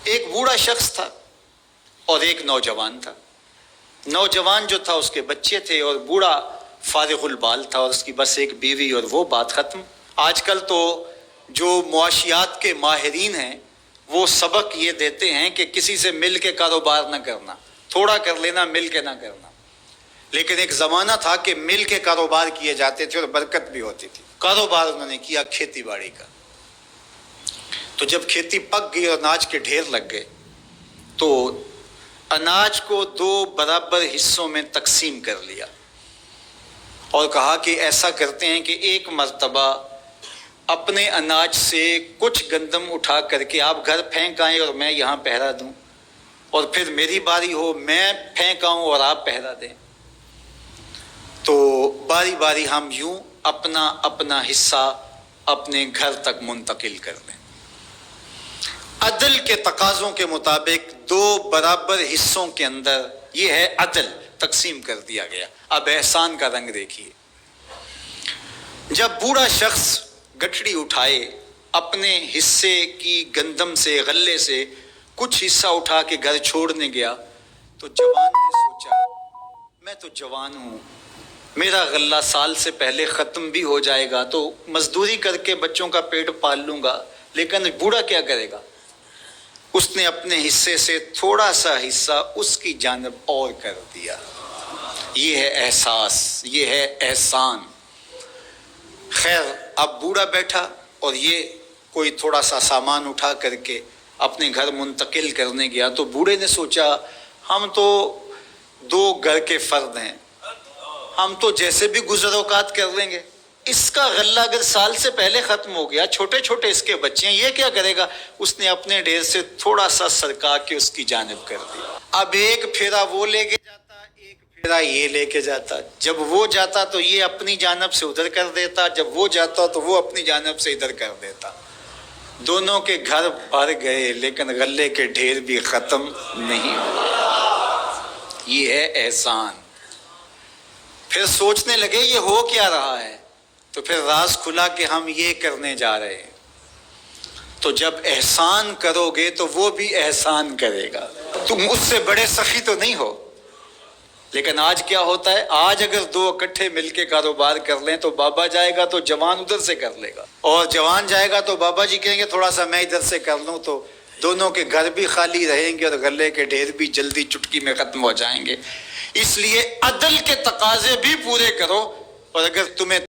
ایک بوڑھا شخص تھا اور ایک نوجوان تھا. نوجوان جو تھا اس کے بچے تھے اور بوڑھا فارغ البال تھا اور اس کی بس ایک بیوی اور وہ بات ختم. آج کل تو جو معاشیات کے ماہرین ہیں وہ سبق یہ دیتے ہیں کہ کسی سے مل کے کاروبار نہ کرنا، تھوڑا کر لینا، مل کے نہ کرنا. لیکن ایک زمانہ تھا کہ مل کے کاروبار کیے جاتے تھے اور برکت بھی ہوتی تھی. کاروبار انہوں نے کیا کھیتی باڑی کا. تو جب کھیتی پک گئی اور اناج کے ڈھیر لگ گئے تو اناج کو 2 برابر حصوں میں تقسیم کر لیا اور کہا کہ ایسا کرتے ہیں کہ ایک مرتبہ اپنے اناج سے کچھ گندم اٹھا کر کے آپ گھر پھینک آئیں اور میں یہاں پہرا دوں، اور پھر میری باری ہو میں پھینک آؤں اور آپ پہرا دیں. تو باری باری ہم یوں اپنا اپنا حصہ اپنے گھر تک منتقل کر دیں. عدل کے تقاضوں کے مطابق 2 برابر حصوں کے اندر یہ ہے عدل، تقسیم کر دیا گیا. اب احسان کا رنگ دیکھیے. جب بوڑھا شخص گٹھڑی اٹھائے اپنے حصے کی گندم سے غلے سے کچھ حصہ اٹھا کے گھر چھوڑنے گیا تو جوان نے سوچا میں تو جوان ہوں، میرا غلہ سال سے پہلے ختم بھی ہو جائے گا تو مزدوری کر کے بچوں کا پیٹ پال لوں گا، لیکن بوڑھا کیا کرے گا؟ اس نے اپنے حصے سے تھوڑا سا حصہ اس کی جانب اور کر دیا. یہ ہے احساس، یہ ہے احسان. خیر اب بوڑھا بیٹھا اور یہ کوئی تھوڑا سا سامان اٹھا کر کے اپنے گھر منتقل کرنے گیا تو بوڑھے نے سوچا ہم تو 2 گھر کے فرد ہیں، ہم تو جیسے بھی گزر اوقات کر لیں گے. اس کا غلہ اگر سال سے پہلے ختم ہو گیا، چھوٹے چھوٹے اس کے بچے ہیں، یہ کیا کرے گا؟ اس نے اپنے ڈھیر سے تھوڑا سا سرکا کے اس کی جانب کر دیا. اب ایک پھیرا وہ لے کے جاتا، ایک پھیرا یہ لے کے جاتا. جب وہ جاتا تو یہ اپنی جانب سے ادھر کر دیتا، جب وہ جاتا تو وہ اپنی جانب سے ادھر کر دیتا. دونوں کے گھر بھر گئے لیکن غلے کے ڈھیر بھی ختم نہیں ہوئے. یہ ہے احسان. پھر سوچنے لگے یہ ہو کیا رہا ہے، تو پھر راز کھلا کہ ہم یہ کرنے جا رہے ہیں. تو جب احسان کرو گے تو وہ بھی احسان کرے گا. تم اس سے بڑے سخی تو نہیں ہو. لیکن آج کیا ہوتا ہے، آج اگر 2 اکٹھے مل کے کاروبار کر لیں تو بابا جائے گا تو جوان ادھر سے کر لے گا، اور جوان جائے گا تو بابا جی کہیں گے تھوڑا سا میں ادھر سے کر لوں، تو دونوں کے گھر بھی خالی رہیں گے اور غلے کے ڈھیر بھی جلدی چٹکی میں ختم ہو جائیں گے. اس لیے عدل کے تقاضے بھی پورے کرو، اور اگر تمہیں